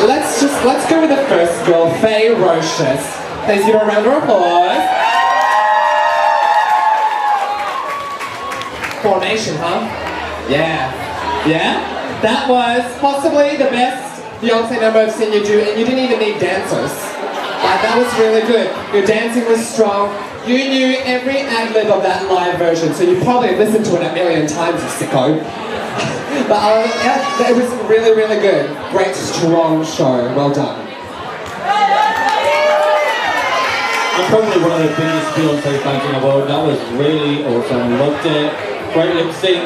Let's go with the first girl, Faye Roches. Please give her a round of applause. Formation, huh? Yeah. Yeah? That was possibly the best Beyonce number I've seen you do, and you didn't even need dancers. That was really good. Your dancing was strong. You knew every ad-lib of that live version, so you probably listened to it a million times, you sicko. But yeah, it was really, really good. Great, strong show. Well done. I'm probably one of the biggest Beyonce fans in the world. That was really awesome. Loved it. Great lip sync,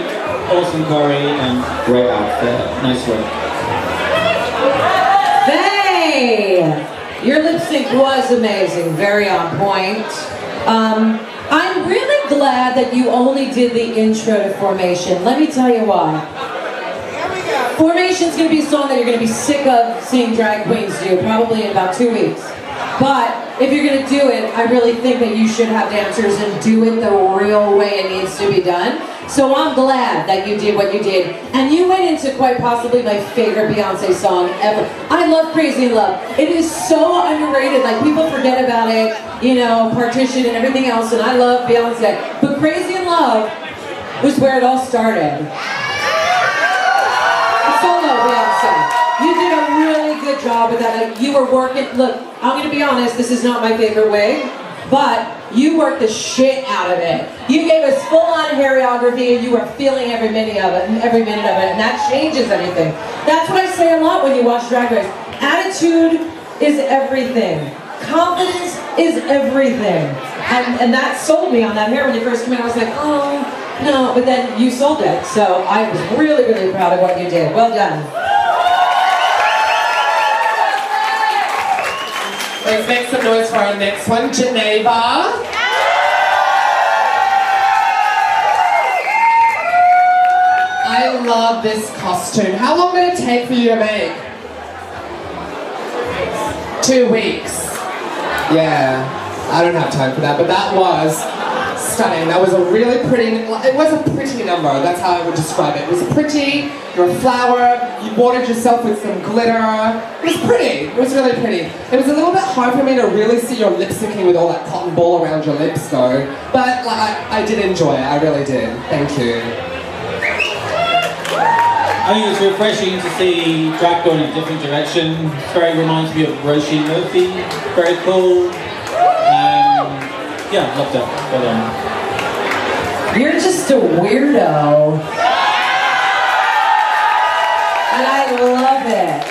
awesome curry, and great outfit. Nice work. Hey! Your lip sync was amazing. Very on point. I'm really glad that you only did the intro to Formation. Let me tell you why. Formation's going to be a song that you're going to be sick of seeing drag queens do, probably in about 2 weeks. But if you're going to do it, I really think that you should have dancers and do it the real way it needs to be done. So I'm glad that you did what you did. And you went into quite possibly my favorite Beyonce song ever. I love Crazy in Love. It is so underrated. Like, people forget about it, you know, Partition and everything else, and I love Beyonce. But Crazy in Love was where it all started. Solo Beyonce. You did a really good job with that. Like, you were working, look, I'm gonna be honest, this is not my favorite wig, but you worked the shit out of it. You gave us full-on choreography, and you were feeling every minute of it, and that changes everything. That's what I say a lot when you watch Drag Race. Attitude is everything. Confidence is everything. And that sold me on that hair when you first came in. I was like, oh, no, but then you sold it. So I was really, really proud of what you did. Well done. Let's make some noise for our next one, Geneva. I love this costume. How long did it take for you to make? 2 weeks. Yeah, I don't have time for that, but that was stunning. That was a really pretty, it was a pretty number, that's how I would describe it. It was pretty, you're a flower, you watered yourself with some glitter. It was pretty, it was really pretty. It was a little bit hard for me to really see your lip syncing with all that cotton ball around your lips though. But like, I did enjoy it, I really did. Thank you. I think it's refreshing to see drag going in a different direction. It very reminds me of Roisin Murphy. Very cool. Yeah, loved it. Well done. You're just a weirdo. And I love it.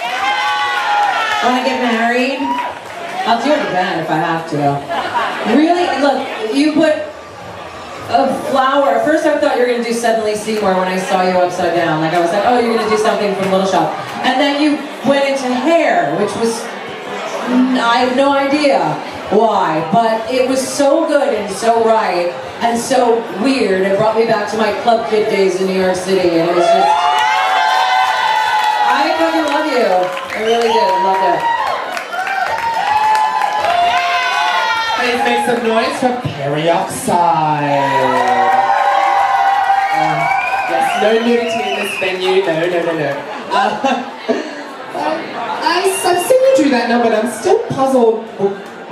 Want to get married? I'll do it again if I have to. Really? Look, you put a flower. First I thought you were going to do Suddenly Seymour when I saw you upside down. Like, I was like, oh, you're going to do something from Little Shop. And then you went into hair, which was, I have no idea why, but it was so good and so right and so weird. It brought me back to my club kid days in New York City, and it was just, I fucking love you. I really did. I loved it. Please make some noise for Perioxide. Yes, no nudity in this venue. No. I've seen you do that number, and I'm still puzzled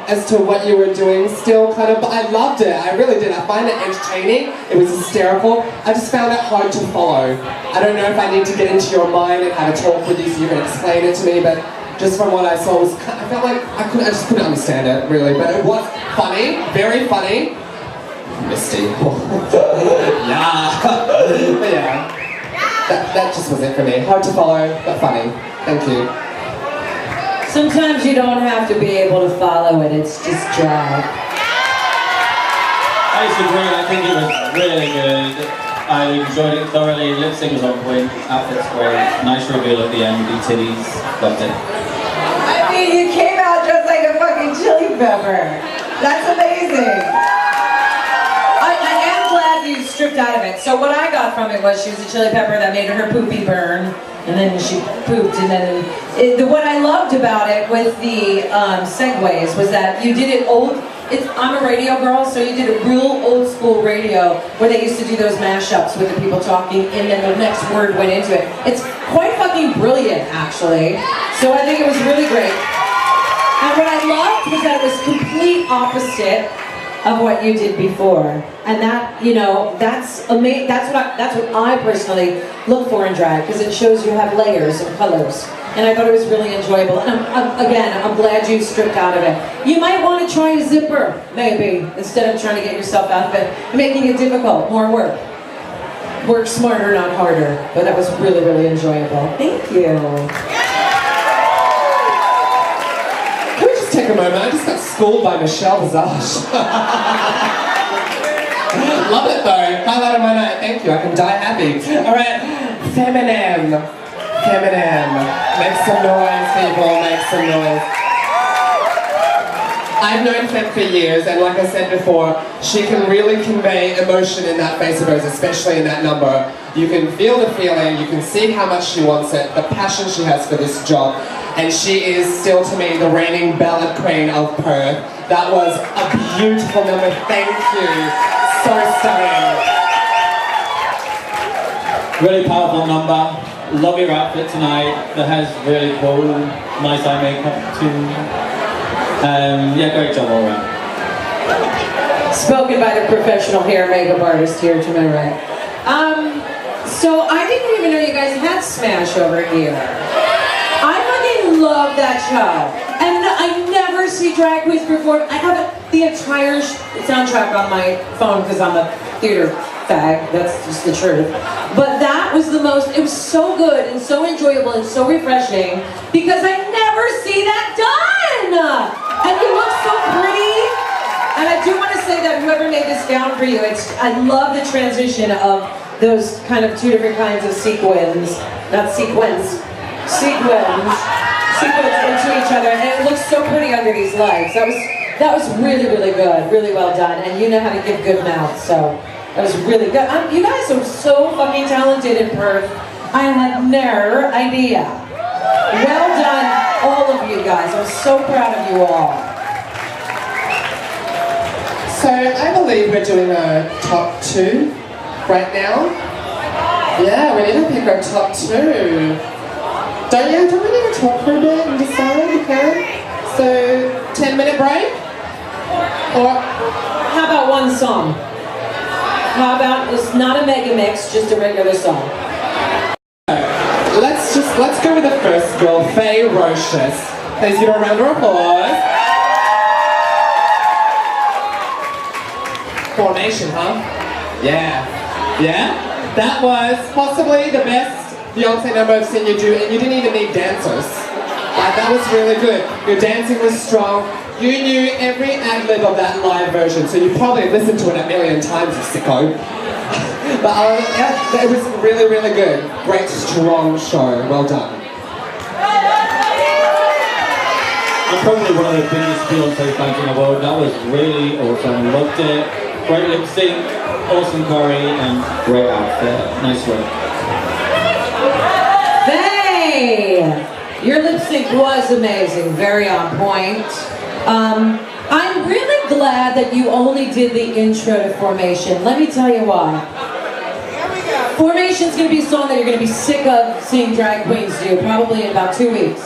as to what you were doing, still kind of, but I loved it, I really did. I find it entertaining, it was hysterical. I just found it hard to follow. I don't know if I need to get into your mind and have a talk with you so you can explain it to me, but just from what I saw, I felt like I just couldn't understand it, really. But it was funny, very funny. Misty. Yeah. But yeah, that just was it for me. Hard to follow, but funny. Thank you. Sometimes you don't have to be able to follow it, it's just drag. I disagree, I think it was really good. I enjoyed it thoroughly, lip sync was on point, outfit's great, nice reveal at the end, big titties, loved it. I mean, you came out just like a fucking chili pepper. That's amazing. I am glad you stripped out of it. So what I got from it was she was a chili pepper that made her poopy burn. And then she pooped, and then what I loved about it with the segues was that you did it old. I'm a radio girl, so you did a real old school radio where they used to do those mashups with the people talking, and then the next word went into it. It's quite fucking brilliant, actually. So I think it was really great. And what I loved was that it was complete opposite of what you did before, and that, you know, that's amazing. That's what I personally look for in drag, because it shows you have layers and colors. And I thought it was really enjoyable. And I'm glad you stripped out of it. You might want to try a zipper, maybe, instead of trying to get yourself out of it and making it difficult. More work. Work smarter, not harder. But that was really, really enjoyable. Thank you. Can we just take a moment? I just got schooled by Michelle Visage. Love it though. Highlight of my night. Thank you. I can die happy. All right. Feminine. Feminine. Make some noise, people. Make some noise. I've known Fem for years, and like I said before, she can really convey emotion in that face of hers, especially in that number. You can feel the feeling, you can see how much she wants it, the passion she has for this job, and she is still, to me, the reigning ballad queen of Perth. That was a beautiful number. Thank you. So stunning. Really powerful number. Love your outfit tonight. That has really cool, nice eye makeup too. Yeah, great job all around. Spoken by the professional hair makeup artist here to my right. So I didn't even know you guys had Smash over here. I fucking love that show. And I never see drag queens perform. I have the entire soundtrack on my phone because I'm a theater fag. That's just the truth. But that was the most, it was so good and so enjoyable and so refreshing because I never see that done. And you look so pretty. And I do want to say that whoever made this gown for you, I love the transition of those kind of two different kinds of sequins into each other, and it looks so pretty under these lights. That was really, really good, really well done, and you know how to give good mouth, so that was really good. You guys are so fucking talented in Perth. I had no idea. Well done, all of you guys. I'm so proud of you all. So I believe we're doing a top 2 right now. Yeah, we need to pick our top 2. Don't we need to talk for a bit and decide? Okay. So 10-minute break? Or how about one song? How about, it's not a mega mix, just a regular song. Let's go with the first girl, Faye Roches. Please give her a round of applause. Formation, huh? Yeah. Yeah? That was possibly the best Beyonce number I've seen you do, and you didn't even need dancers. Like, that was really good. Your dancing was strong. You knew every ad-lib of that live version, so you probably listened to it a million times, you sicko. But yeah, it was really, really good. Great, strong show. Well done. I'm probably one of the biggest Beyonce fans in the world. That was really awesome. Loved it. Great lip sync, awesome curry, and great outfit. Nice work. Hey! Your lip sync was amazing. Very on point. I'm really glad that you only did the intro to Formation. Let me tell you why. Formation's going to be a song that you're going to be sick of seeing drag queens do, probably in about 2 weeks.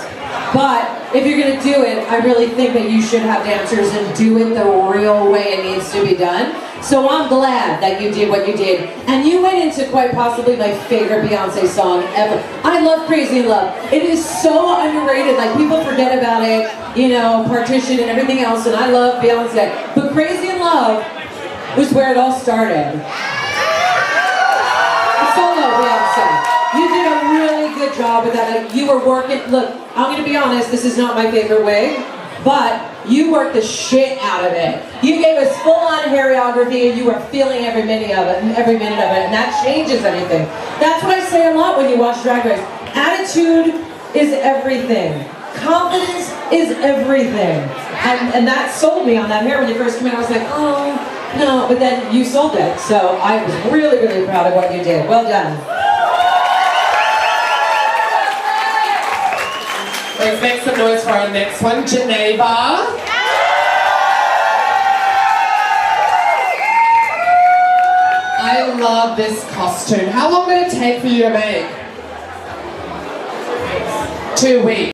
But if you're going to do it, I really think that you should have dancers and do it the real way it needs to be done. So I'm glad that you did what you did. And you went into quite possibly my favorite Beyonce song ever. I love Crazy in Love. It is so underrated. Like, people forget about it, you know, Partition and everything else, and I love Beyonce. But Crazy in Love was where it all started. Solo Beyonce. You did a really good job with that. Like, you were working, look, I'm going to be honest, this is not my favorite way, but you worked the shit out of it. You gave us full-on choreography and you were feeling every minute of it, and that changes anything. That's what I say a lot when you watch Drag Race. Attitude is everything. Confidence is everything. And that sold me on that hair when you first came in. I was like, oh, no, but then you sold it. So I was really, really proud of what you did. Well done. Let's make some noise for our next one, Geneva. I love this costume. How long did it take for you to make? 2 weeks.